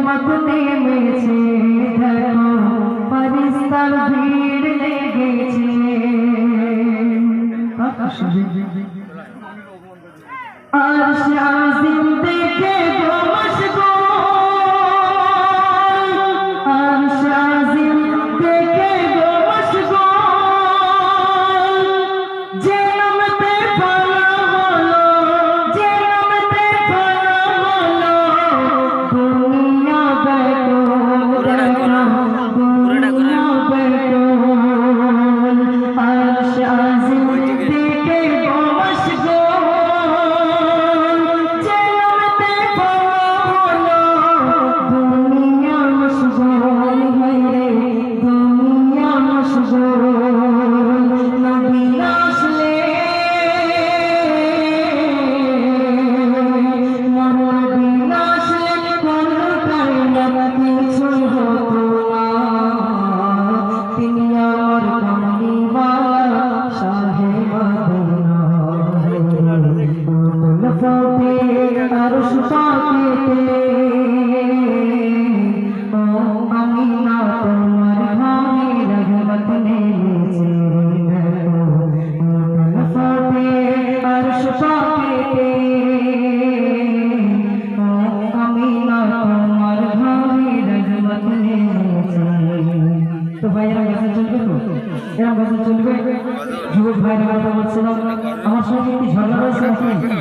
रहमत नेमेছে দেখো ফেরেশতার ভিড় লেগেছে আরশ আজিম দেখে গো মশগুল আরশ আজিম দেখে গো মশগুল যে নামতে ফলা হলো যে নামতে ফলা হলো দুনিয়া বেকুল দুনিয়া বেকুল আরশ আজিম দেখে গো মশগুল যে নামতে ফলা হলো দুনিয়া মশগুল হয়ে দুনিয়া মশগুল নবী আসলে নবী আসলে কোন কায়নাত কিছুই হতো না তিনি আমার কামলিওয়ালা শাহে মদিনা লফতে আরশ পাকেতে ও আমিনা তোমার ঘরে রহমত নেমেছে লফতে আরশ পাকেতে ও আমিনা তোমার ঘরে রহমত নেমেছে তো ভাইরা কাছে চলবে তো এরা কাছে চলবে যুবক ভাইরা কথা বলছিলাম আমার সঙ্গে কি ঝগড়া হয়েছে